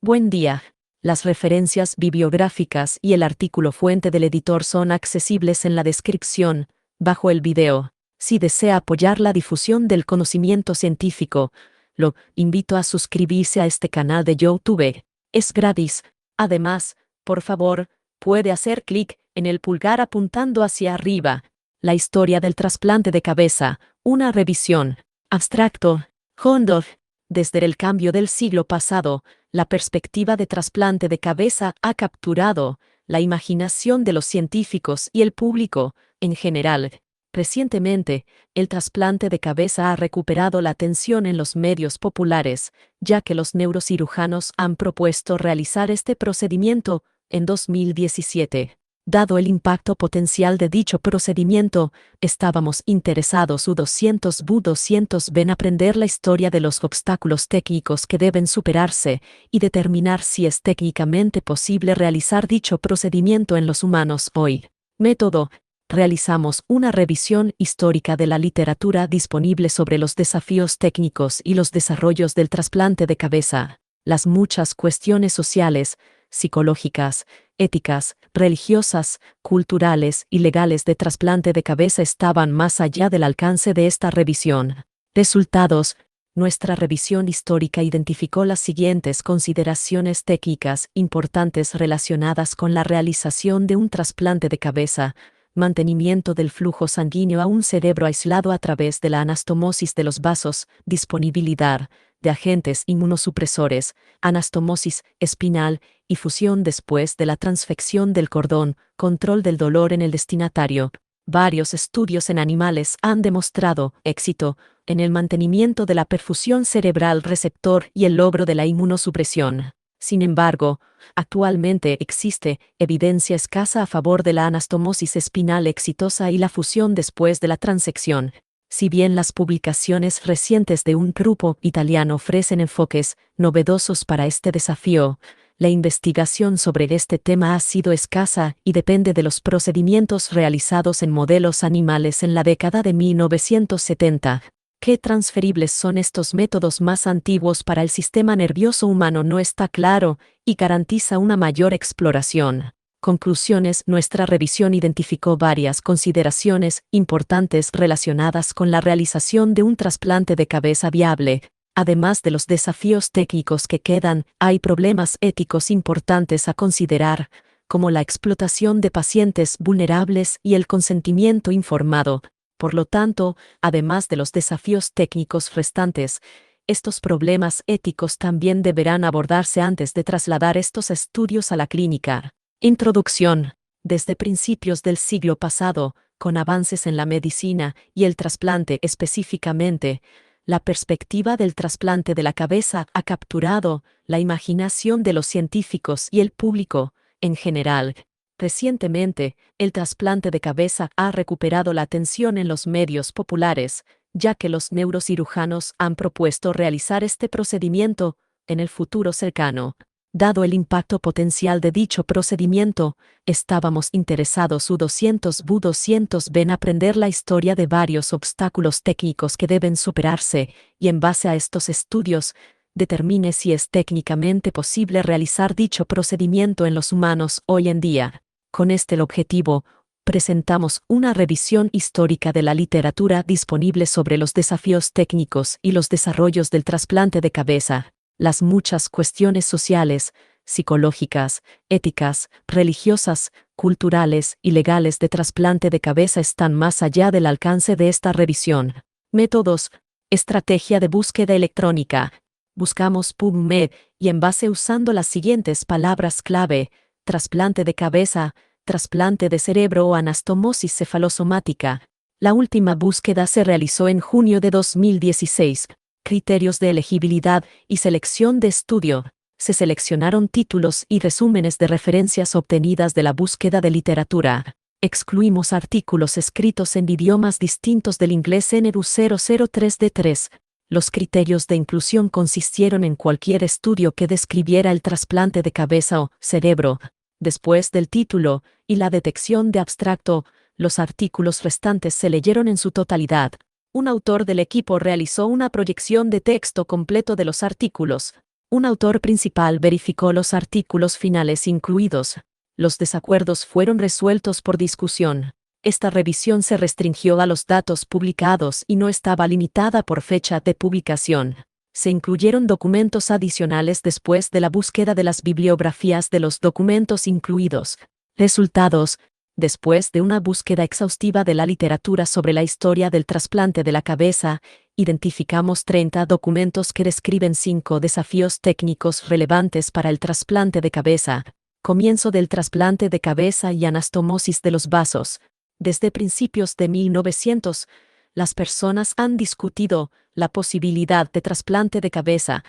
Buen día. Las referencias bibliográficas y el artículo fuente del editor son accesibles en la descripción, bajo el video. Si desea apoyar la difusión del conocimiento científico, lo invito a suscribirse a este canal de YouTube. Es gratis. Además, por favor, puede hacer clic en el pulgar apuntando hacia arriba. La historia del trasplante de cabeza, una revisión. Abstracto. Hondor. Desde el cambio del siglo pasado, la perspectiva de trasplante de cabeza ha capturado la imaginación de los científicos y el público, en general. Recientemente, el trasplante de cabeza ha recuperado la atención en los medios populares, ya que los neurocirujanos han propuesto realizar este procedimiento en 2017. Dado el impacto potencial de dicho procedimiento, estábamos interesados U200 en aprender la historia de los obstáculos técnicos que deben superarse y determinar si es técnicamente posible realizar dicho procedimiento en los humanos hoy. Método. Realizamos una revisión histórica de la literatura disponible sobre los desafíos técnicos y los desarrollos del trasplante de cabeza. Las muchas cuestiones sociales, psicológicas, éticas, religiosas, culturales y legales de trasplante de cabeza estaban más allá del alcance de esta revisión. Resultados. Nuestra revisión histórica identificó las siguientes consideraciones técnicas importantes relacionadas con la realización de un trasplante de cabeza: mantenimiento del flujo sanguíneo a un cerebro aislado a través de la anastomosis de los vasos, disponibilidad de agentes inmunosupresores, anastomosis espinal y fusión después de la transfección del cordón, control del dolor en el destinatario. Varios estudios en animales han demostrado éxito en el mantenimiento de la perfusión cerebral receptor y el logro de la inmunosupresión. Sin embargo, actualmente existe evidencia escasa a favor de la anastomosis espinal exitosa y la fusión después de la transección. Si bien las publicaciones recientes de un grupo italiano ofrecen enfoques novedosos para este desafío, la investigación sobre este tema ha sido escasa y depende de los procedimientos realizados en modelos animales en la década de 1970. ¿Qué transferibles son estos métodos más antiguos para el sistema nervioso humano? No está claro y garantiza una mayor exploración. Conclusiones. Nuestra revisión identificó varias consideraciones importantes relacionadas con la realización de un trasplante de cabeza viable. Además de los desafíos técnicos que quedan, hay problemas éticos importantes a considerar, como la explotación de pacientes vulnerables y el consentimiento informado. Por lo tanto, además de los desafíos técnicos restantes, estos problemas éticos también deberán abordarse antes de trasladar estos estudios a la clínica. Introducción. Desde principios del siglo pasado, con avances en la medicina y el trasplante específicamente, la perspectiva del trasplante de la cabeza ha capturado la imaginación de los científicos y el público, en general. Recientemente, el trasplante de cabeza ha recuperado la atención en los medios populares, ya que los neurocirujanos han propuesto realizar este procedimiento en el futuro cercano. Dado el impacto potencial de dicho procedimiento, estábamos interesados U200 en aprender la historia de varios obstáculos técnicos que deben superarse, y en base a estos estudios, determine si es técnicamente posible realizar dicho procedimiento en los humanos hoy en día. Con este objetivo, presentamos una revisión histórica de la literatura disponible sobre los desafíos técnicos y los desarrollos del trasplante de cabeza. Las muchas cuestiones sociales, psicológicas, éticas, religiosas, culturales y legales de trasplante de cabeza están más allá del alcance de esta revisión. Métodos. Estrategia de búsqueda electrónica. Buscamos PubMed y en base usando las siguientes palabras clave: trasplante de cabeza, trasplante de cerebro o anastomosis cefalosomática. La última búsqueda se realizó en junio de 2016. Criterios de elegibilidad y selección de estudio. Se seleccionaron títulos y resúmenes de referencias obtenidas de la búsqueda de literatura. Excluimos artículos escritos en idiomas distintos del inglés NRU 003D3. Los criterios de inclusión consistieron en cualquier estudio que describiera el trasplante de cabeza o cerebro. Después del título y la detección de abstracto, los artículos restantes se leyeron en su totalidad. Un autor del equipo realizó una proyección de texto completo de los artículos. Un autor principal verificó los artículos finales incluidos. Los desacuerdos fueron resueltos por discusión. Esta revisión se restringió a los datos publicados y no estaba limitada por fecha de publicación. Se incluyeron documentos adicionales después de la búsqueda de las bibliografías de los documentos incluidos. Resultados: después de una búsqueda exhaustiva de la literatura sobre la historia del trasplante de la cabeza, identificamos 30 documentos que describen 5 desafíos técnicos relevantes para el trasplante de cabeza. Comienzo del trasplante de cabeza y anastomosis de los vasos. Desde principios de 1900, las personas han discutido la posibilidad de trasplante de cabeza.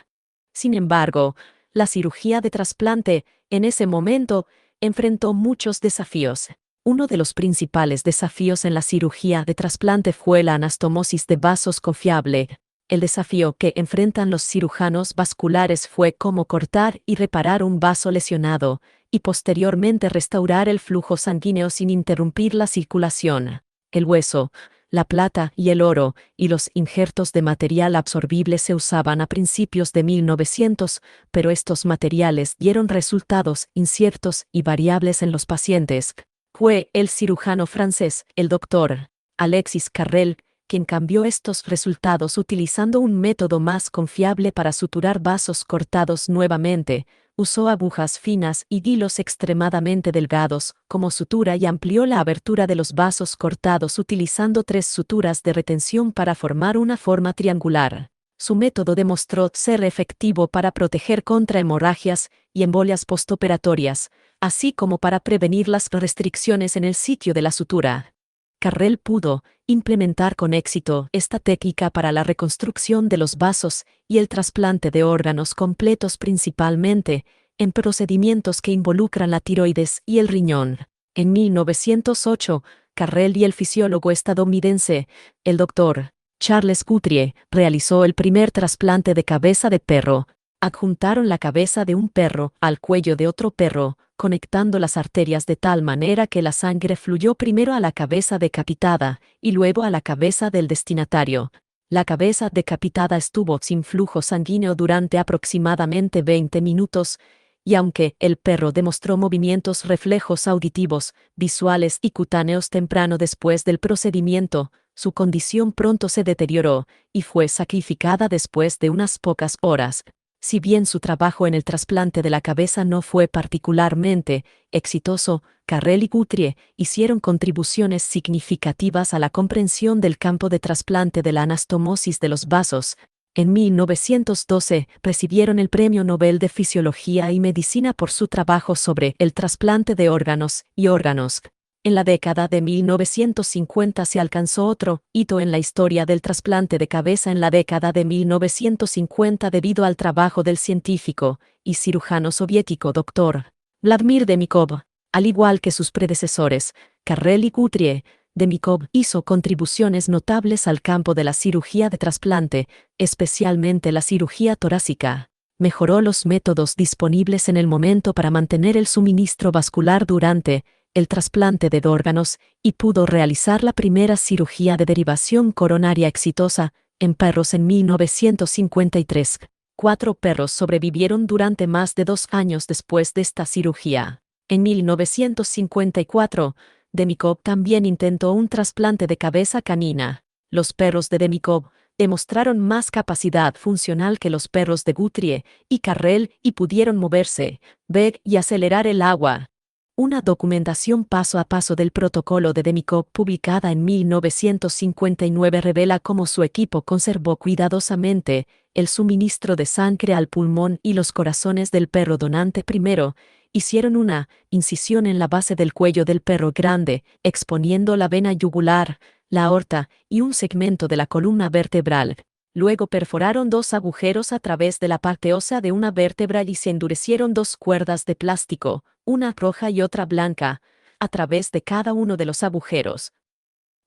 Sin embargo, la cirugía de trasplante, en ese momento, enfrentó muchos desafíos. Uno de los principales desafíos en la cirugía de trasplante fue la anastomosis de vasos confiable. El desafío que enfrentan los cirujanos vasculares fue cómo cortar y reparar un vaso lesionado, y posteriormente restaurar el flujo sanguíneo sin interrumpir la circulación. El hueso, la plata y el oro, y los injertos de material absorbible se usaban a principios de 1900, pero estos materiales dieron resultados inciertos y variables en los pacientes. Fue el cirujano francés, el Dr. Alexis Carrel, quien cambió estos resultados utilizando un método más confiable para suturar vasos cortados nuevamente. Usó agujas finas y hilos extremadamente delgados como sutura y amplió la abertura de los vasos cortados utilizando 3 suturas de retención para formar una forma triangular. Su método demostró ser efectivo para proteger contra hemorragias y embolias postoperatorias, así como para prevenir las restricciones en el sitio de la sutura. Carrel pudo implementar con éxito esta técnica para la reconstrucción de los vasos y el trasplante de órganos completos, principalmente en procedimientos que involucran la tiroides y el riñón. En 1908, Carrel y el fisiólogo estadounidense, el Dr. Charles Guthrie, realizó el primer trasplante de cabeza de perro. Adjuntaron la cabeza de un perro al cuello de otro perro, conectando las arterias de tal manera que la sangre fluyó primero a la cabeza decapitada y luego a la cabeza del destinatario. La cabeza decapitada estuvo sin flujo sanguíneo durante aproximadamente 20 minutos, y aunque el perro demostró movimientos reflejos auditivos, visuales y cutáneos temprano después del procedimiento, su condición pronto se deterioró y fue sacrificada después de unas pocas horas. Si bien su trabajo en el trasplante de la cabeza no fue particularmente exitoso, Carrel y Guthrie hicieron contribuciones significativas a la comprensión del campo de trasplante de la anastomosis de los vasos. En 1912 recibieron el Premio Nobel de Fisiología y Medicina por su trabajo sobre el trasplante de órganos y órganos. En la década de 1950 se alcanzó otro hito en la historia del trasplante de cabeza en la década de 1950 debido al trabajo del científico y cirujano soviético Dr. Vladimir Demikov. Al igual que sus predecesores, Carrel y Guthrie, Demikov hizo contribuciones notables al campo de la cirugía de trasplante, especialmente la cirugía torácica. Mejoró los métodos disponibles en el momento para mantener el suministro vascular durante el trasplante de órganos y pudo realizar la primera cirugía de derivación coronaria exitosa en perros en 1953. 4 perros sobrevivieron durante más de 2 años después de esta cirugía. En 1954, Demikov también intentó un trasplante de cabeza canina. Los perros de Demikov demostraron más capacidad funcional que los perros de Guthrie y Carrel y pudieron moverse, ver y acelerar el agua. Una documentación paso a paso del protocolo de Demikov publicada en 1959 revela cómo su equipo conservó cuidadosamente el suministro de sangre al pulmón y los corazones del perro donante. Primero, hicieron una incisión en la base del cuello del perro grande, exponiendo la vena yugular, la aorta y un segmento de la columna vertebral. Luego perforaron 2 agujeros a través de la parte ósea de una vértebra y se endurecieron 2 cuerdas de plástico, una roja y otra blanca, a través de cada uno de los agujeros.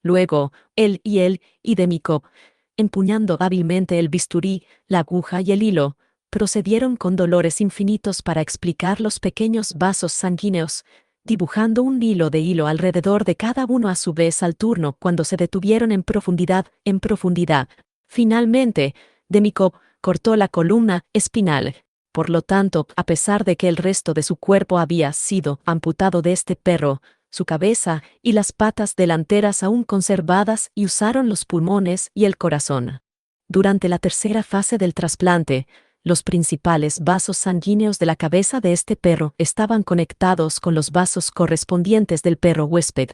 Luego, él y Demikov, empuñando hábilmente el bisturí, la aguja y el hilo, procedieron con dolores infinitos para explicar los pequeños vasos sanguíneos, dibujando un hilo de hilo alrededor de cada uno a su vez al turno cuando se detuvieron en profundidad. Finalmente, Demikov cortó la columna espinal. Por lo tanto, a pesar de que el resto de su cuerpo había sido amputado de este perro, su cabeza y las patas delanteras aún conservadas y usaron los pulmones y el corazón. Durante la tercera fase del trasplante, los principales vasos sanguíneos de la cabeza de este perro estaban conectados con los vasos correspondientes del perro huésped.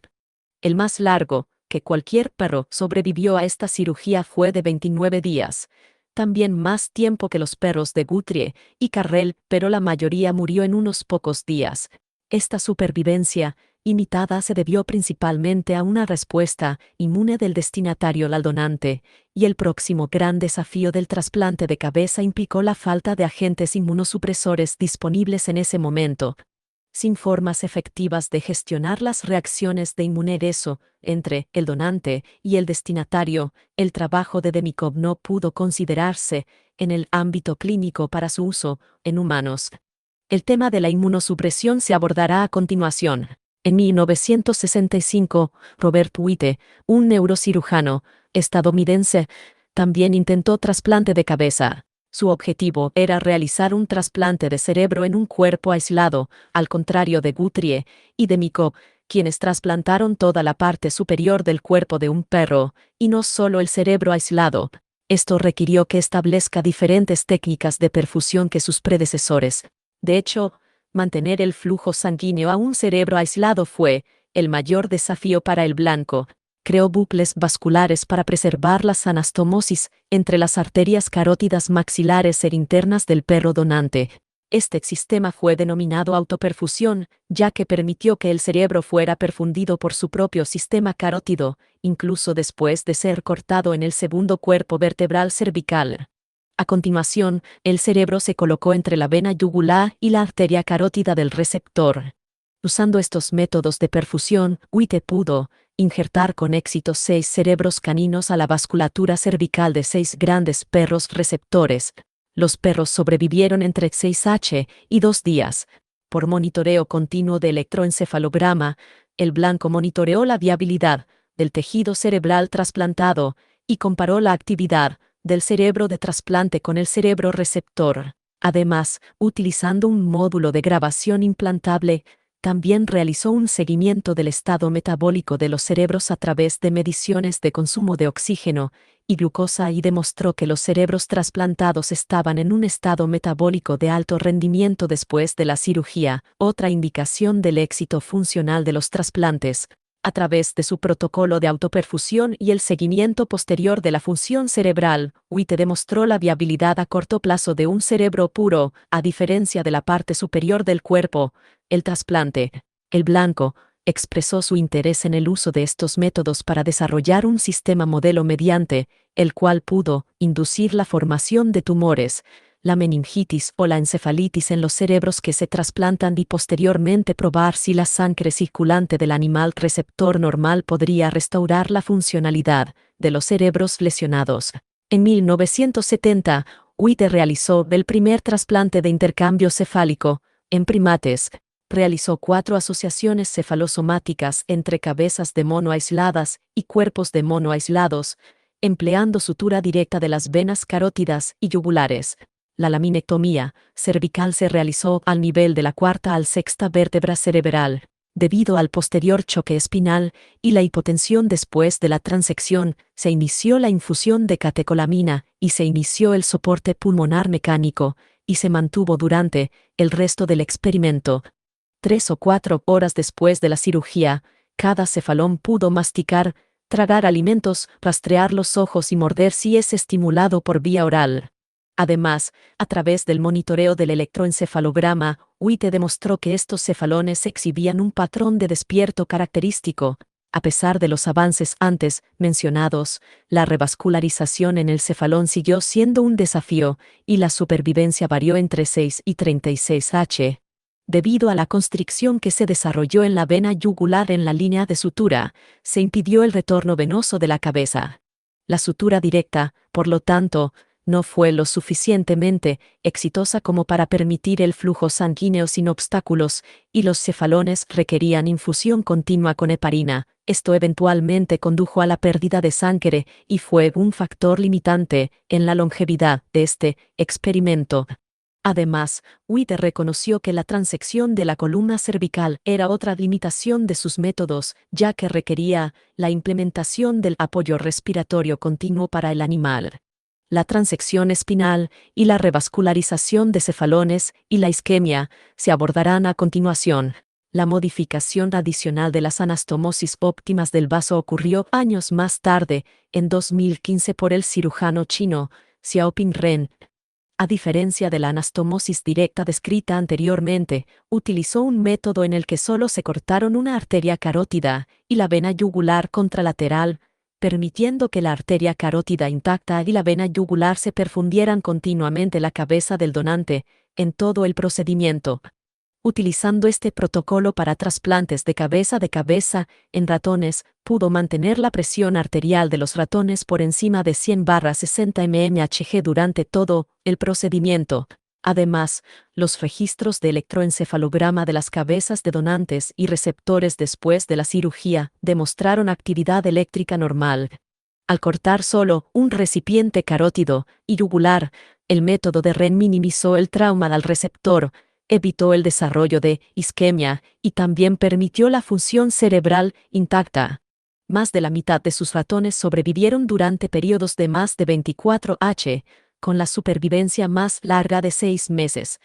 El más largo, que cualquier perro sobrevivió a esta cirugía, fue de 29 días, también más tiempo que los perros de Guthrie y Carrel, pero la mayoría murió en unos pocos días. Esta supervivencia imitada se debió principalmente a una respuesta inmune del destinatario al donante, y el próximo gran desafío del trasplante de cabeza implicó la falta de agentes inmunosupresores disponibles en ese momento. Sin formas efectivas de gestionar las reacciones de inmunegreso entre el donante y el destinatario, el trabajo de Demikov no pudo considerarse en el ámbito clínico para su uso en humanos. El tema de la inmunosupresión se abordará a continuación. En 1965, Robert Witte, un neurocirujano estadounidense, también intentó trasplante de cabeza. Su objetivo era realizar un trasplante de cerebro en un cuerpo aislado, al contrario de Guthrie y Demikov, quienes trasplantaron toda la parte superior del cuerpo de un perro, y no solo el cerebro aislado. Esto requirió que establezca diferentes técnicas de perfusión que sus predecesores. De hecho, mantener el flujo sanguíneo a un cerebro aislado fue el mayor desafío para el blanco. Creó bucles vasculares para preservar la anastomosis entre las arterias carótidas maxilares e internas del perro donante. Este sistema fue denominado autoperfusión, ya que permitió que el cerebro fuera perfundido por su propio sistema carótido, incluso después de ser cortado en el segundo cuerpo vertebral cervical. A continuación, el cerebro se colocó entre la vena yugular y la arteria carótida del receptor. Usando estos métodos de perfusión, Witte pudo injertar con éxito 6 cerebros caninos a la vasculatura cervical de 6 grandes perros receptores. Los perros sobrevivieron entre 6h y 2 días. Por monitoreo continuo de electroencefalograma, el blanco monitoreó la viabilidad del tejido cerebral trasplantado y comparó la actividad del cerebro de trasplante con el cerebro receptor. Además, utilizando un módulo de grabación implantable, también realizó un seguimiento del estado metabólico de los cerebros a través de mediciones de consumo de oxígeno y glucosa y demostró que los cerebros trasplantados estaban en un estado metabólico de alto rendimiento después de la cirugía, otra indicación del éxito funcional de los trasplantes. A través de su protocolo de autoperfusión y el seguimiento posterior de la función cerebral, Witte demostró la viabilidad a corto plazo de un cerebro puro, a diferencia de la parte superior del cuerpo. El trasplante. El blanco expresó su interés en el uso de estos métodos para desarrollar un sistema modelo mediante el cual pudo inducir la formación de tumores, la meningitis o la encefalitis en los cerebros que se trasplantan y posteriormente probar si la sangre circulante del animal receptor normal podría restaurar la funcionalidad de los cerebros lesionados. En 1970, Witte realizó el primer trasplante de intercambio cefálico en primates. Realizó 4 asociaciones cefalosomáticas entre cabezas de mono aisladas y cuerpos de mono aislados, empleando sutura directa de las venas carótidas y yugulares. La laminectomía cervical se realizó al nivel de la 4ª al 6ª vértebra cerebral. Debido al posterior choque espinal y la hipotensión después de la transección, se inició la infusión de catecolamina y se inició el soporte pulmonar mecánico, y se mantuvo durante el resto del experimento. 3 o 4 horas después de la cirugía, cada cefalón pudo masticar, tragar alimentos, rastrear los ojos y morder si es estimulado por vía oral. Además, a través del monitoreo del electroencefalograma, Witte demostró que estos cefalones exhibían un patrón de despierto característico. A pesar de los avances antes mencionados, la revascularización en el cefalón siguió siendo un desafío, y la supervivencia varió entre 6 y 36h. Debido a la constricción que se desarrolló en la vena yugular en la línea de sutura, se impidió el retorno venoso de la cabeza. La sutura directa, por lo tanto, no fue lo suficientemente exitosa como para permitir el flujo sanguíneo sin obstáculos, y los cefalones requerían infusión continua con heparina. Esto eventualmente condujo a la pérdida de sangre y fue un factor limitante en la longevidad de este experimento. Además, Witte reconoció que la transección de la columna cervical era otra limitación de sus métodos, ya que requería la implementación del apoyo respiratorio continuo para el animal. La transección espinal y la revascularización de cefalones y la isquemia se abordarán a continuación. La modificación adicional de las anastomosis óptimas del vaso ocurrió años más tarde, en 2015 por el cirujano chino Xiaoping Ren. A diferencia de la anastomosis directa descrita anteriormente, utilizó un método en el que solo se cortaron una arteria carótida y la vena yugular contralateral, permitiendo que la arteria carótida intacta y la vena yugular se perfundieran continuamente la cabeza del donante en todo el procedimiento. Utilizando este protocolo para trasplantes de cabeza en ratones, pudo mantener la presión arterial de los ratones por encima de 100/60 mmHg durante todo el procedimiento. Además, los registros de electroencefalograma de las cabezas de donantes y receptores después de la cirugía demostraron actividad eléctrica normal. Al cortar solo un recipiente carótido y yugular, el método de Ren minimizó el trauma al receptor, evitó el desarrollo de isquemia y también permitió la función cerebral intacta. Más de la mitad de sus ratones sobrevivieron durante periodos de más de 24h, con la supervivencia más larga de 6 meses.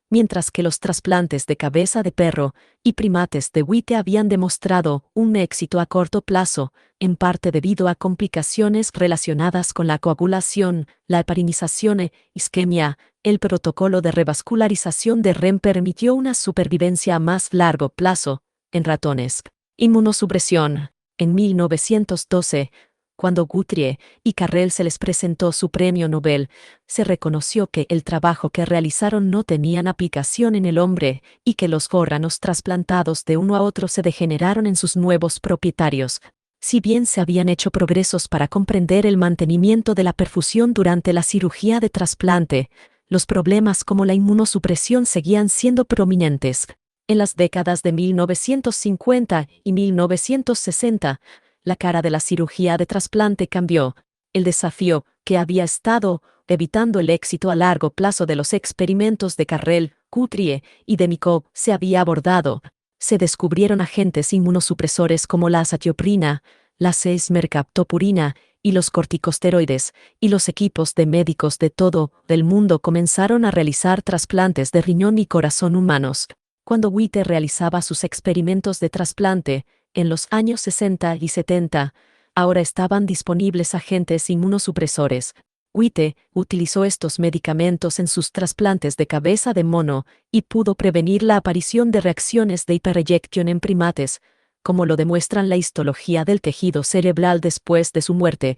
Mientras que los trasplantes de cabeza de perro y primates de Witte habían demostrado un éxito a corto plazo, en parte debido a complicaciones relacionadas con la coagulación, la heparinización e isquemia, el protocolo de revascularización de Ren permitió una supervivencia a más largo plazo en ratones. Inmunosupresión. En 1912, cuando Guthrie y Carrel se les presentó su premio Nobel, se reconoció que el trabajo que realizaron no tenían aplicación en el hombre y que los órganos trasplantados de uno a otro se degeneraron en sus nuevos propietarios. Si bien se habían hecho progresos para comprender el mantenimiento de la perfusión durante la cirugía de trasplante, los problemas como la inmunosupresión seguían siendo prominentes. En las décadas de 1950 y 1960, la cara de la cirugía de trasplante cambió. El desafío que había estado evitando el éxito a largo plazo de los experimentos de Carrel, Guthrie y de Micó se había abordado. Se descubrieron agentes inmunosupresores como la azatioprina, la 6-mercaptopurina y los corticosteroides, y los equipos de médicos de todo el mundo comenzaron a realizar trasplantes de riñón y corazón humanos. Cuando Witte realizaba sus experimentos de trasplante, en los años 60 y 70, ahora estaban disponibles agentes inmunosupresores. Witte utilizó estos medicamentos en sus trasplantes de cabeza de mono y pudo prevenir la aparición de reacciones de hipereyección en primates, como lo demuestran la histología del tejido cerebral después de su muerte.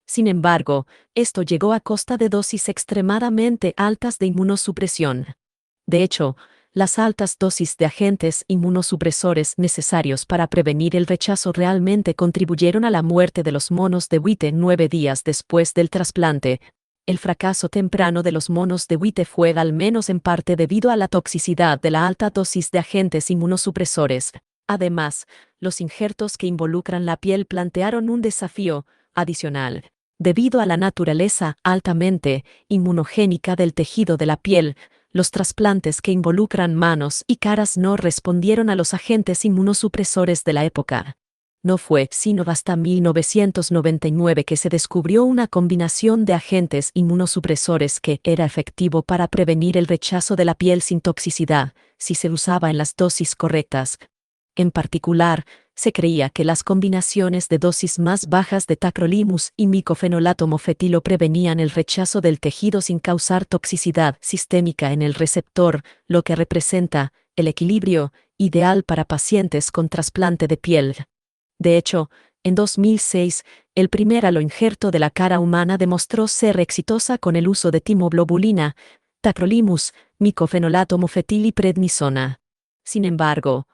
Sin embargo, esto llegó a costa de dosis extremadamente altas de inmunosupresión. De hecho, las altas dosis de agentes inmunosupresores necesarios para prevenir el rechazo realmente contribuyeron a la muerte de los monos de Witte 9 días después del trasplante. El fracaso temprano de los monos de Witte fue al menos en parte debido a la toxicidad de la alta dosis de agentes inmunosupresores. Además, los injertos que involucran la piel plantearon un desafío adicional. Debido a la naturaleza altamente inmunogénica del tejido de la piel, los trasplantes que involucran manos y caras no respondieron a los agentes inmunosupresores de la época. No fue sino hasta 1999 que se descubrió una combinación de agentes inmunosupresores que era efectivo para prevenir el rechazo de la piel sin toxicidad, si se usaba en las dosis correctas. En particular, se creía que las combinaciones de dosis más bajas de tacrolimus y micofenolato mofetilo prevenían el rechazo del tejido sin causar toxicidad sistémica en el receptor, lo que representa el equilibrio ideal para pacientes con trasplante de piel. De hecho, en 2006, el primer aloinjerto de la cara humana demostró ser exitosa con el uso de timoglobulina, tacrolimus, micofenolato mofetil y prednisona. Sin embargo,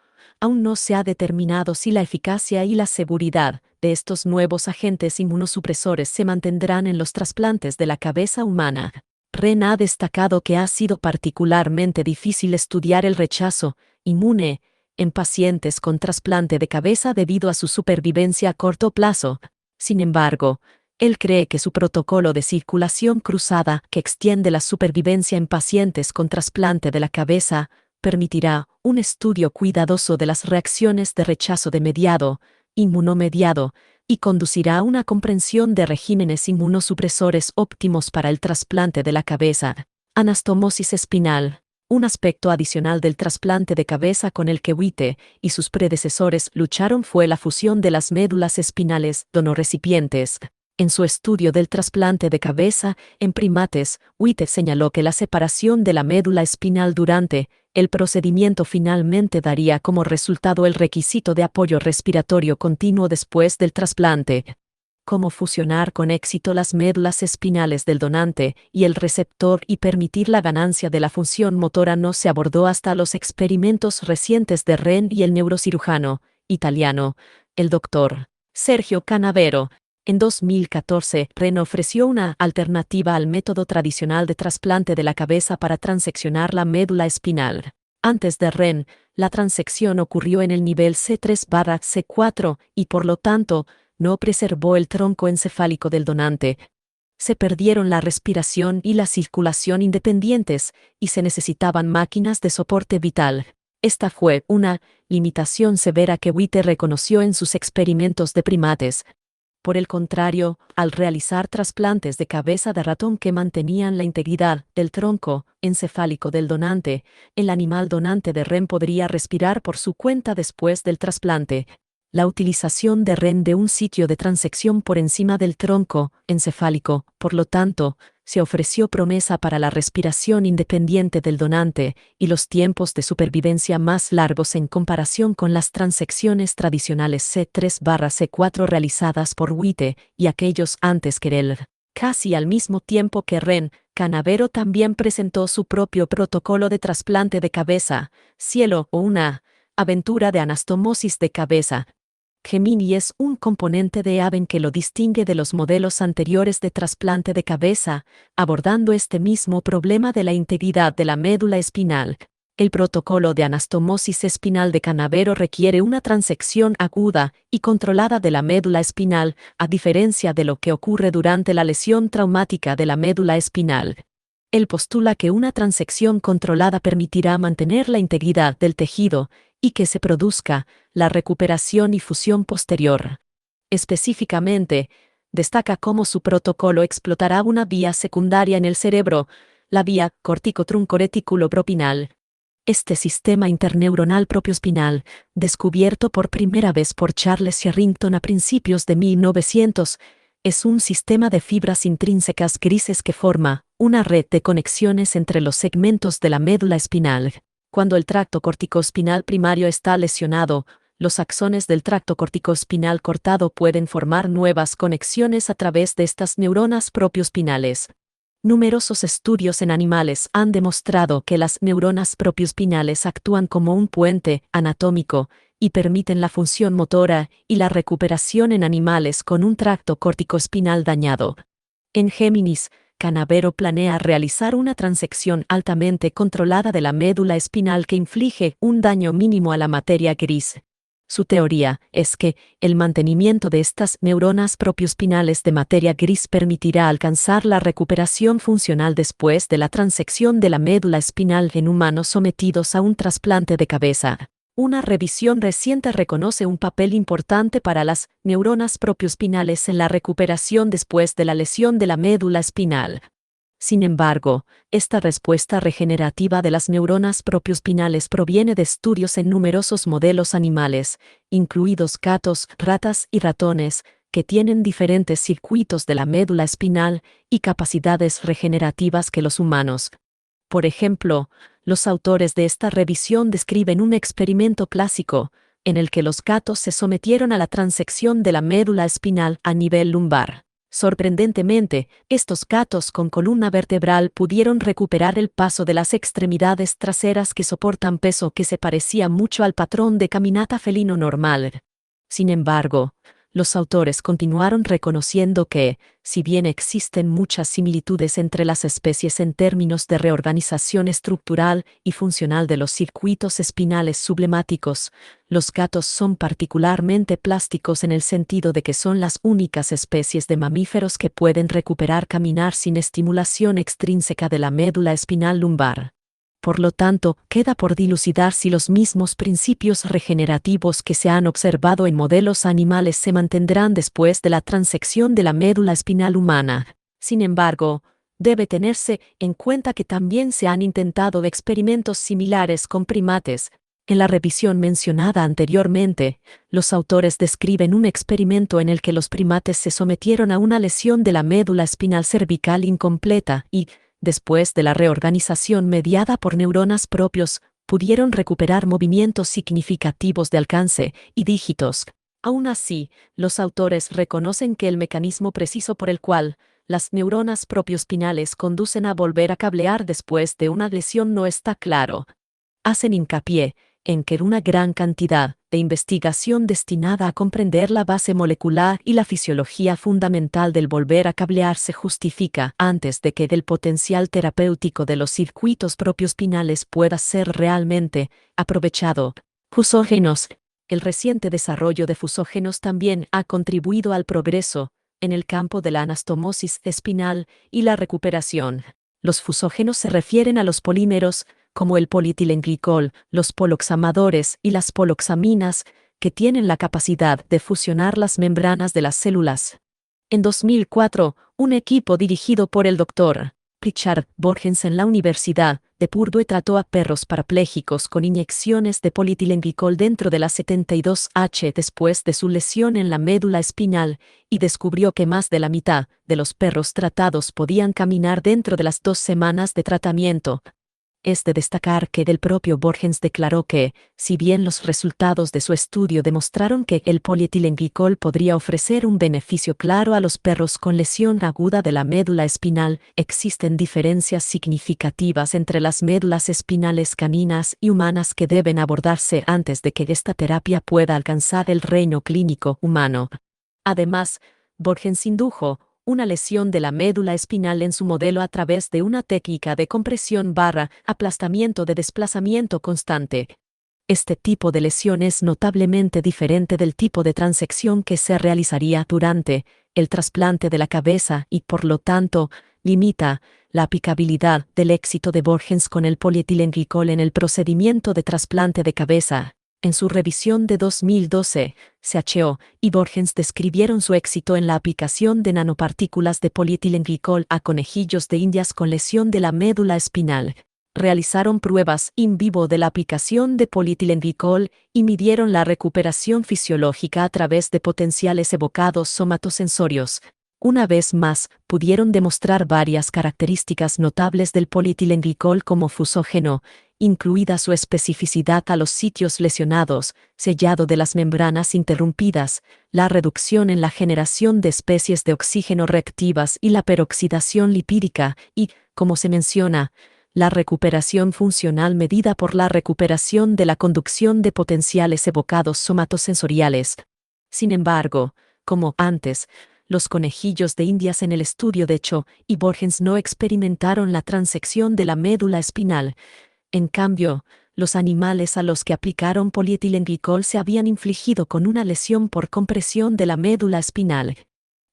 aún no se ha determinado si la eficacia y la seguridad de estos nuevos agentes inmunosupresores se mantendrán en los trasplantes de la cabeza humana. Ren ha destacado que ha sido particularmente difícil estudiar el rechazo inmune en pacientes con trasplante de cabeza debido a su supervivencia a corto plazo. Sin embargo, Él cree que su protocolo de circulación cruzada, que extiende la supervivencia en pacientes con trasplante de la cabeza, permitirá un estudio cuidadoso de las reacciones de rechazo de mediado, inmunomediado, y conducirá a una comprensión de regímenes inmunosupresores óptimos para el trasplante de la cabeza. Anastomosis espinal. Un aspecto adicional del trasplante de cabeza con el que Witte y sus predecesores lucharon fue la fusión de las médulas espinales donorrecipientes. En su estudio del trasplante de cabeza en primates, Witte señaló que la separación de la médula espinal durante el procedimiento finalmente daría como resultado el requisito de apoyo respiratorio continuo después del trasplante. Cómo fusionar con éxito las médulas espinales del donante y el receptor y permitir la ganancia de la función motora no se abordó hasta los experimentos recientes de Ren y el neurocirujano italiano, el Dr. Sergio Canavero. En 2014, Ren ofreció una alternativa al método tradicional de trasplante de la cabeza para transeccionar la médula espinal. Antes de Ren, la transección ocurrió en el nivel C3/C4 y por lo tanto, no preservó el tronco encefálico del donante. Se perdieron la respiración y la circulación independientes y se necesitaban máquinas de soporte vital. Esta fue una limitación severa que Witte reconoció en sus experimentos de primates. Por el contrario, al realizar trasplantes de cabeza de ratón que mantenían la integridad del tronco encefálico del donante, el animal donante de Ren podría respirar por su cuenta después del trasplante. La utilización de Ren de un sitio de transección por encima del tronco encefálico, por lo tanto, se ofreció promesa para la respiración independiente del donante y los tiempos de supervivencia más largos en comparación con las transecciones tradicionales C3/C4 realizadas por Witte y aquellos antes que él. Casi al mismo tiempo que Ren, Canavero también presentó su propio protocolo de trasplante de cabeza, Cielo o una aventura de anastomosis de cabeza. Gemini es un componente de Aven que lo distingue de los modelos anteriores de trasplante de cabeza, abordando este mismo problema de la integridad de la médula espinal. El protocolo de anastomosis espinal de Canavero requiere una transección aguda y controlada de la médula espinal, a diferencia de lo que ocurre durante la lesión traumática de la médula espinal. Él postula que una transección controlada permitirá mantener la integridad del tejido y que se produzca la recuperación y fusión posterior. Específicamente, destaca cómo su protocolo explotará una vía secundaria en el cerebro, la vía corticotroncoreticulopropinal. Este sistema interneuronal propioespinal, descubierto por primera vez por Charles Sherrington a principios de 1900, es un sistema de fibras intrínsecas grises que forma una red de conexiones entre los segmentos de la médula espinal. Cuando el tracto corticoespinal primario está lesionado, los axones del tracto corticoespinal cortado pueden formar nuevas conexiones a través de estas neuronas propioespinales. Numerosos estudios en animales han demostrado que las neuronas propioespinales actúan como un puente anatómico y permiten la función motora y la recuperación en animales con un tracto corticoespinal dañado. En Géminis, Canavero planea realizar una transección altamente controlada de la médula espinal que inflige un daño mínimo a la materia gris. Su teoría es que el mantenimiento de estas neuronas propioespinales de materia gris permitirá alcanzar la recuperación funcional después de la transección de la médula espinal en humanos sometidos a un trasplante de cabeza. Una revisión reciente reconoce un papel importante para las neuronas propioespinales en la recuperación después de la lesión de la médula espinal. Sin embargo, esta respuesta regenerativa de las neuronas propioespinales proviene de estudios en numerosos modelos animales, incluidos gatos, ratas y ratones, que tienen diferentes circuitos de la médula espinal y capacidades regenerativas que los humanos. Por ejemplo, los autores de esta revisión describen un experimento clásico, en el que los gatos se sometieron a la transección de la médula espinal a nivel lumbar. Sorprendentemente, estos gatos con columna vertebral pudieron recuperar el paso de las extremidades traseras que soportan peso que se parecía mucho al patrón de caminata felino normal. Sin embargo, los autores continuaron reconociendo que, si bien existen muchas similitudes entre las especies en términos de reorganización estructural y funcional de los circuitos espinales sublemáticos, los gatos son particularmente plásticos en el sentido de que son las únicas especies de mamíferos que pueden recuperar caminar sin estimulación extrínseca de la médula espinal lumbar. Por lo tanto, queda por dilucidar si los mismos principios regenerativos que se han observado en modelos animales se mantendrán después de la transección de la médula espinal humana. Sin embargo, debe tenerse en cuenta que también se han intentado experimentos similares con primates. En la revisión mencionada anteriormente, los autores describen un experimento en el que los primates se sometieron a una lesión de la médula espinal cervical incompleta y, después de la reorganización mediada por neuronas propios, pudieron recuperar movimientos significativos de alcance y dígitos. Aún así, los autores reconocen que el mecanismo preciso por el cual las neuronas propioespinales conducen a volver a cablear después de una lesión no está claro. Hacen hincapié en que una gran cantidad de investigación destinada a comprender la base molecular y la fisiología fundamental del volver a cablear se justifica antes de que el potencial terapéutico de los circuitos propioespinales pueda ser realmente aprovechado. Fusógenos. El reciente desarrollo de fusógenos también ha contribuido al progreso en el campo de la anastomosis espinal y la recuperación. Los fusógenos se refieren a los polímeros, como el polietilenglicol, los poloxamadores y las poloxaminas, que tienen la capacidad de fusionar las membranas de las células. En 2004, un equipo dirigido por el Dr. Richard Borgens en la Universidad de Purdue trató a perros parapléjicos con inyecciones de polietilenglicol dentro de la 72H después de su lesión en la médula espinal y descubrió que más de la mitad de los perros tratados podían caminar dentro de las 2 semanas de tratamiento. Es de destacar que el propio Borgens declaró que, si bien los resultados de su estudio demostraron que el polietilenglicol podría ofrecer un beneficio claro a los perros con lesión aguda de la médula espinal, existen diferencias significativas entre las médulas espinales caninas y humanas que deben abordarse antes de que esta terapia pueda alcanzar el reino clínico humano. Además, Borgens indujo una lesión de la médula espinal en su modelo a través de una técnica de compresión / aplastamiento de desplazamiento constante. Este tipo de lesión es notablemente diferente del tipo de transección que se realizaría durante el trasplante de la cabeza y, por lo tanto, limita la aplicabilidad del éxito de Borgens con el polietilenglicol en el procedimiento de trasplante de cabeza. En su revisión de 2012, Sacheo y Borgens describieron su éxito en la aplicación de nanopartículas de polietilenglicol a conejillos de Indias con lesión de la médula espinal. Realizaron pruebas in vivo de la aplicación de polietilenglicol y midieron la recuperación fisiológica a través de potenciales evocados somatosensorios. Una vez más, pudieron demostrar varias características notables del polietilenglicol como fusógeno, incluida su especificidad a los sitios lesionados, sellado de las membranas interrumpidas, la reducción en la generación de especies de oxígeno reactivas y la peroxidación lipídica y, como se menciona, la recuperación funcional medida por la recuperación de la conducción de potenciales evocados somatosensoriales. Sin embargo, como antes, los conejillos de Indias en el estudio de Cho y Borgens no experimentaron la transección de la médula espinal. En cambio, los animales a los que aplicaron polietilenglicol se habían infligido con una lesión por compresión de la médula espinal.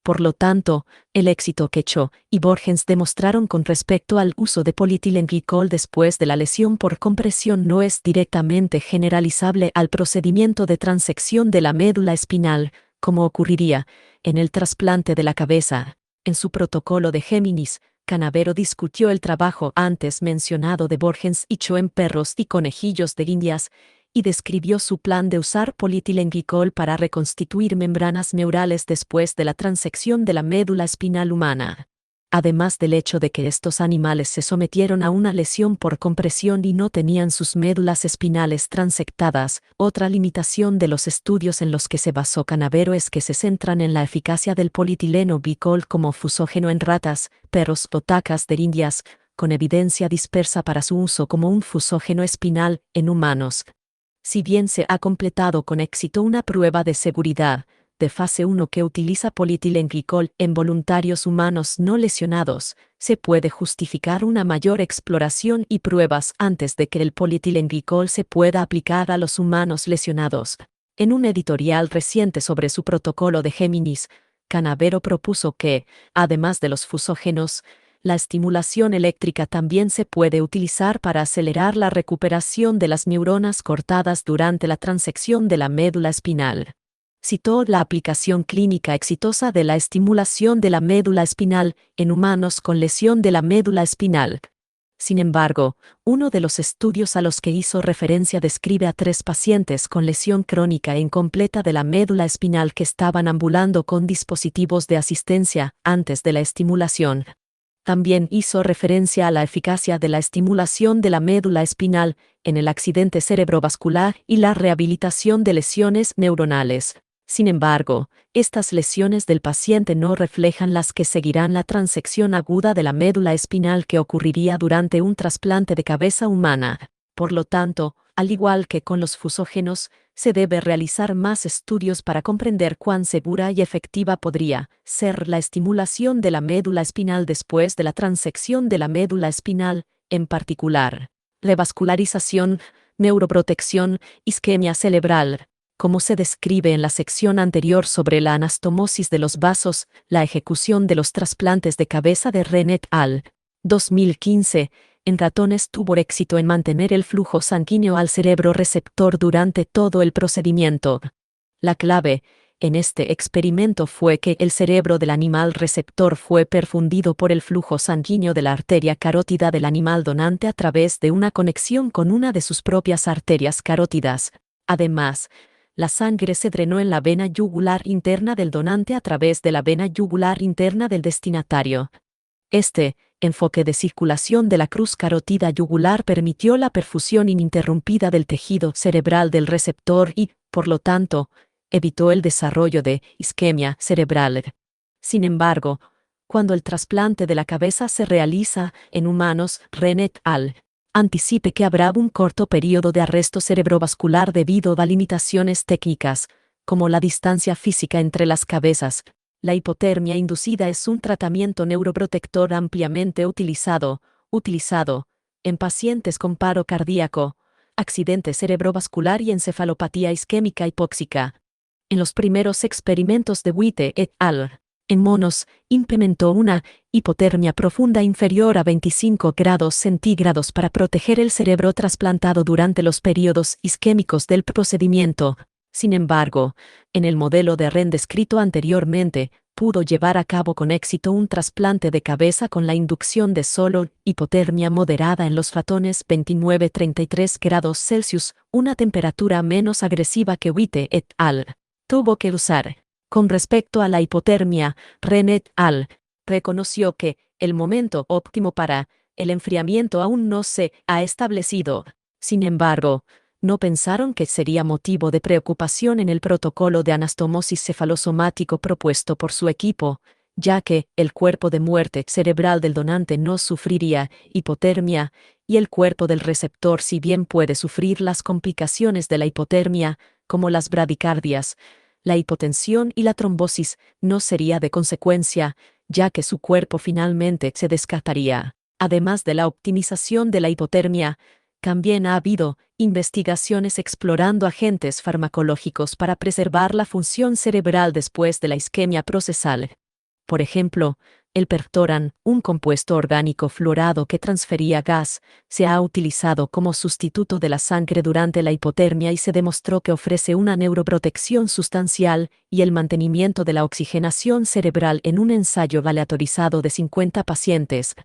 Por lo tanto, el éxito que Cho y Borgens demostraron con respecto al uso de polietilenglicol después de la lesión por compresión no es directamente generalizable al procedimiento de transección de la médula espinal, como ocurriría en el trasplante de la cabeza. En su protocolo de Géminis, Canavero discutió el trabajo antes mencionado de Borgens y Cho en perros y conejillos de Indias, y describió su plan de usar polietilenglicol para reconstituir membranas neurales después de la transección de la médula espinal humana. Además del hecho de que estos animales se sometieron a una lesión por compresión y no tenían sus médulas espinales transectadas, otra limitación de los estudios en los que se basó Canavero es que se centran en la eficacia del polietilenglicol como fusógeno en ratas, perros o tacas de Indias, con evidencia dispersa para su uso como un fusógeno espinal en humanos. Si bien se ha completado con éxito una prueba de seguridad, de fase 1 que utiliza polietilenglicol en voluntarios humanos no lesionados, se puede justificar una mayor exploración y pruebas antes de que el polietilenglicol se pueda aplicar a los humanos lesionados. En un editorial reciente sobre su protocolo de Géminis, Canavero propuso que, además de los fusógenos, la estimulación eléctrica también se puede utilizar para acelerar la recuperación de las neuronas cortadas durante la transección de la médula espinal. Citó la aplicación clínica exitosa de la estimulación de la médula espinal en humanos con lesión de la médula espinal. Sin embargo, uno de los estudios a los que hizo referencia describe a 3 pacientes con lesión crónica e incompleta de la médula espinal que estaban ambulando con dispositivos de asistencia antes de la estimulación. También hizo referencia a la eficacia de la estimulación de la médula espinal en el accidente cerebrovascular y la rehabilitación de lesiones neuronales. Sin embargo, estas lesiones del paciente no reflejan las que seguirán la transección aguda de la médula espinal que ocurriría durante un trasplante de cabeza humana. Por lo tanto, al igual que con los fusógenos, se debe realizar más estudios para comprender cuán segura y efectiva podría ser la estimulación de la médula espinal después de la transección de la médula espinal, en particular, revascularización, neuroprotección, isquemia cerebral. Como se describe en la sección anterior sobre la anastomosis de los vasos, la ejecución de los trasplantes de cabeza de Rennes et al. 2015, en ratones tuvo éxito en mantener el flujo sanguíneo al cerebro receptor durante todo el procedimiento. La clave en este experimento fue que el cerebro del animal receptor fue perfundido por el flujo sanguíneo de la arteria carótida del animal donante a través de una conexión con una de sus propias arterias carótidas. Además, la sangre se drenó en la vena yugular interna del donante a través de la vena yugular interna del destinatario. Este enfoque de circulación de la cruz carótida yugular permitió la perfusión ininterrumpida del tejido cerebral del receptor y, por lo tanto, evitó el desarrollo de isquemia cerebral. Sin embargo, cuando el trasplante de la cabeza se realiza en humanos, Rennes et al. Anticipe que habrá un corto periodo de arresto cerebrovascular debido a limitaciones técnicas, como la distancia física entre las cabezas. La hipotermia inducida es un tratamiento neuroprotector ampliamente utilizado en pacientes con paro cardíaco, accidente cerebrovascular y encefalopatía isquémica hipóxica. En los primeros experimentos de Witte et al. En monos, implementó una hipotermia profunda inferior a 25 grados centígrados para proteger el cerebro trasplantado durante los periodos isquémicos del procedimiento. Sin embargo, en el modelo de Rennes descrito anteriormente, pudo llevar a cabo con éxito un trasplante de cabeza con la inducción de solo hipotermia moderada en los ratones 29-33 grados Celsius, una temperatura menos agresiva que Witte et al. Tuvo que usar. Con respecto a la hipotermia, Rennes et al. Reconoció que el momento óptimo para el enfriamiento aún no se ha establecido. Sin embargo, no pensaron que sería motivo de preocupación en el protocolo de anastomosis cefalosomático propuesto por su equipo, ya que el cuerpo de muerte cerebral del donante no sufriría hipotermia, y el cuerpo del receptor si bien puede sufrir las complicaciones de la hipotermia, como las bradicardias, la hipotensión y la trombosis, no sería de consecuencia, ya que su cuerpo finalmente se descartaría. Además de la optimización de la hipotermia, también ha habido investigaciones explorando agentes farmacológicos para preservar la función cerebral después de la isquemia procesal. Por ejemplo, el Pertoran, un compuesto orgánico fluorado que transfería gas, se ha utilizado como sustituto de la sangre durante la hipotermia y se demostró que ofrece una neuroprotección sustancial y el mantenimiento de la oxigenación cerebral en un ensayo aleatorizado de 50 pacientes.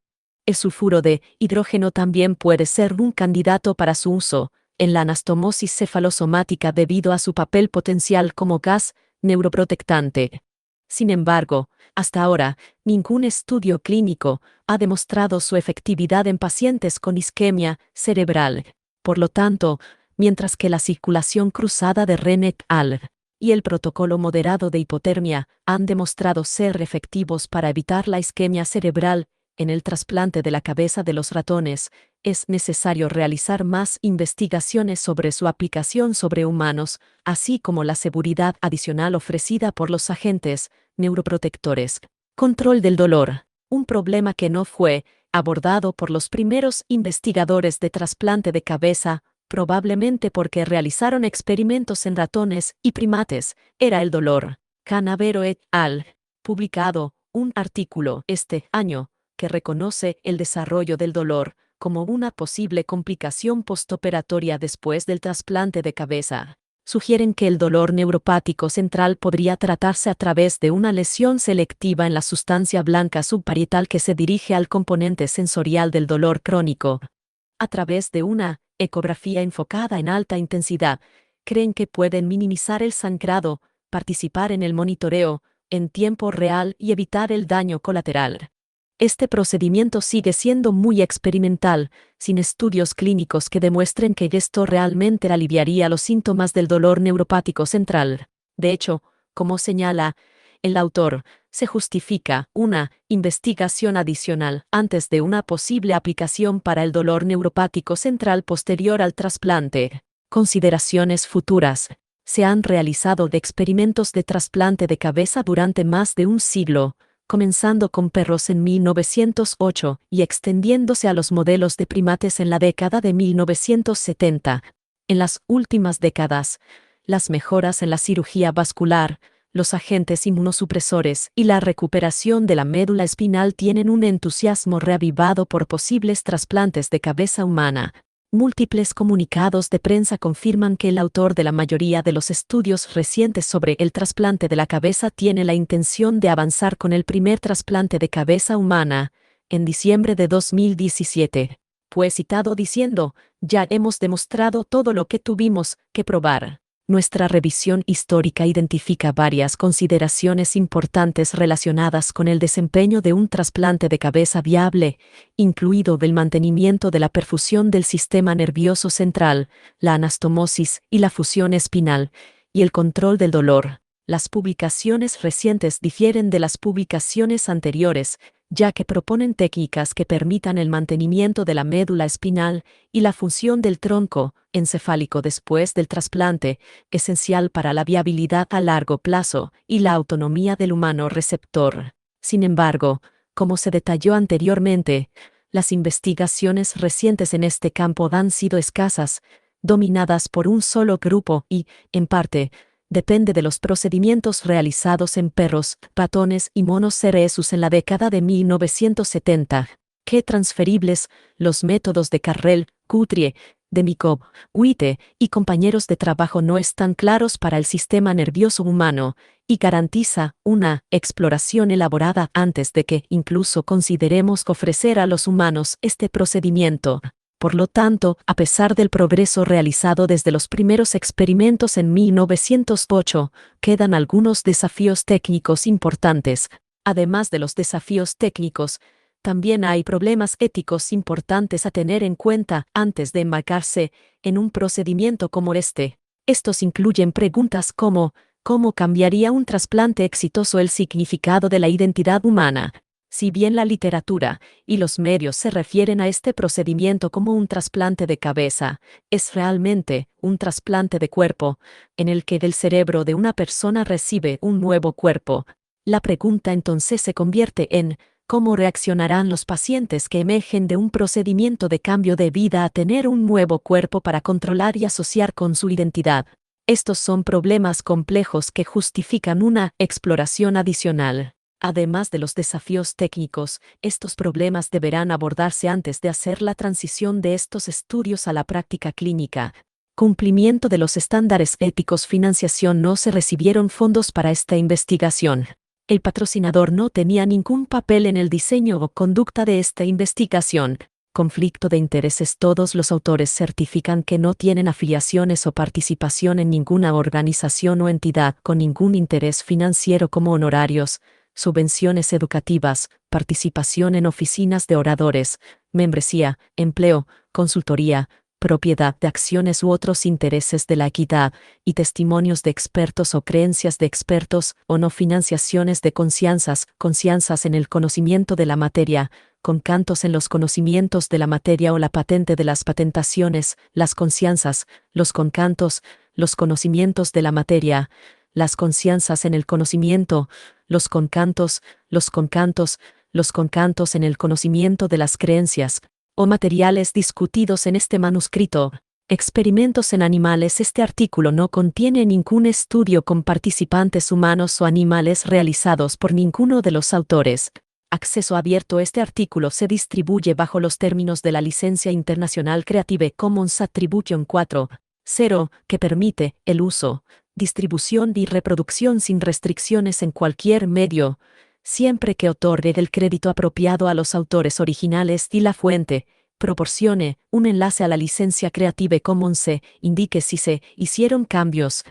El sulfuro de hidrógeno también puede ser un candidato para su uso en la anastomosis cefalosomática debido a su papel potencial como gas neuroprotectante. Sin embargo, hasta ahora, ningún estudio clínico ha demostrado su efectividad en pacientes con isquemia cerebral. Por lo tanto, mientras que la circulación cruzada de Rennes et al. Y el protocolo moderado de hipotermia han demostrado ser efectivos para evitar la isquemia cerebral en el trasplante de la cabeza de los ratones, es necesario realizar más investigaciones sobre su aplicación sobre humanos, así como la seguridad adicional ofrecida por los agentes neuroprotectores. Control del dolor. Un problema que no fue abordado por los primeros investigadores de trasplante de cabeza, probablemente porque realizaron experimentos en ratones y primates, era el dolor. Canavero et al. Publicado un artículo este año que reconoce el desarrollo del dolor como una posible complicación postoperatoria después del trasplante de cabeza. Sugieren que el dolor neuropático central podría tratarse a través de una lesión selectiva en la sustancia blanca subparietal que se dirige al componente sensorial del dolor crónico. A través de una ecografía enfocada en alta intensidad, creen que pueden minimizar el sangrado, participar en el monitoreo en tiempo real y evitar el daño colateral. Este procedimiento sigue siendo muy experimental, sin estudios clínicos que demuestren que esto realmente aliviaría los síntomas del dolor neuropático central. De hecho, como señala el autor, se justifica una investigación adicional antes de una posible aplicación para el dolor neuropático central posterior al trasplante. Consideraciones futuras. Se han realizado experimentos de trasplante de cabeza durante más de un siglo, comenzando con perros en 1908 y extendiéndose a los modelos de primates en la década de 1970. En las últimas décadas, las mejoras en la cirugía vascular, los agentes inmunosupresores y la recuperación de la médula espinal tienen un entusiasmo reavivado por posibles trasplantes de cabeza humana. Múltiples comunicados de prensa confirman que el autor de la mayoría de los estudios recientes sobre el trasplante de la cabeza tiene la intención de avanzar con el primer trasplante de cabeza humana, en diciembre de 2017. Fue citado diciendo, ya hemos demostrado todo lo que tuvimos que probar. Nuestra revisión histórica identifica varias consideraciones importantes relacionadas con el desempeño de un trasplante de cabeza viable, incluido el mantenimiento de la perfusión del sistema nervioso central, la anastomosis y la fusión espinal, y el control del dolor. Las publicaciones recientes difieren de las publicaciones anteriores, ya que proponen técnicas que permitan el mantenimiento de la médula espinal y la función del tronco encefálico después del trasplante, esencial para la viabilidad a largo plazo y la autonomía del humano receptor. Sin embargo, como se detalló anteriormente, las investigaciones recientes en este campo han sido escasas, dominadas por un solo grupo y, en parte, depende de los procedimientos realizados en perros, ratones y monos rhesus en la década de 1970. Que transferibles, los métodos de Carrel, Guthrie, Demikov, Witte y compañeros de trabajo no están claros para el sistema nervioso humano, y garantiza una exploración elaborada antes de que incluso consideremos ofrecer a los humanos este procedimiento. Por lo tanto, a pesar del progreso realizado desde los primeros experimentos en 1908, quedan algunos desafíos técnicos importantes. Además de los desafíos técnicos, también hay problemas éticos importantes a tener en cuenta antes de embarcarse en un procedimiento como este. Estos incluyen preguntas como, ¿cómo cambiaría un trasplante exitoso el significado de la identidad humana? Si bien la literatura y los medios se refieren a este procedimiento como un trasplante de cabeza, es realmente un trasplante de cuerpo, en el que del cerebro de una persona recibe un nuevo cuerpo. La pregunta entonces se convierte en, ¿cómo reaccionarán los pacientes que emergen de un procedimiento de cambio de vida a tener un nuevo cuerpo para controlar y asociar con su identidad? Estos son problemas complejos que justifican una exploración adicional. Además de los desafíos técnicos, estos problemas deberán abordarse antes de hacer la transición de estos estudios a la práctica clínica. Cumplimiento de los estándares éticos. Financiación. No se recibieron fondos para esta investigación. El patrocinador no tenía ningún papel en el diseño o conducta de esta investigación. Conflicto de intereses. Todos los autores certifican que no tienen afiliaciones o participación en ninguna organización o entidad con ningún interés financiero como honorarios, subvenciones educativas, participación en oficinas de oradores, membresía, empleo, consultoría, propiedad de acciones u otros intereses de la equidad, y testimonios de expertos o creencias de expertos, o no financiaciones de conciencias en el conocimiento de la materia, con cantos en los conocimientos de la materia o la patente de las patentaciones, las conscienzas, los concantos, los conocimientos de la materia, las conscienzas en el conocimiento, los concantos, los concantos, los concantos en el conocimiento de las creencias, o materiales discutidos en este manuscrito. Experimentos en animales. Este artículo no contiene ningún estudio con participantes humanos o animales realizados por ninguno de los autores. Acceso abierto. Este artículo se distribuye bajo los términos de la licencia internacional Creative Commons Attribution 4.0, que permite el uso, distribución y reproducción sin restricciones en cualquier medio, siempre que otorgue el crédito apropiado a los autores originales y la fuente proporcione un enlace a la licencia Creative Commons e indique si se hicieron cambios,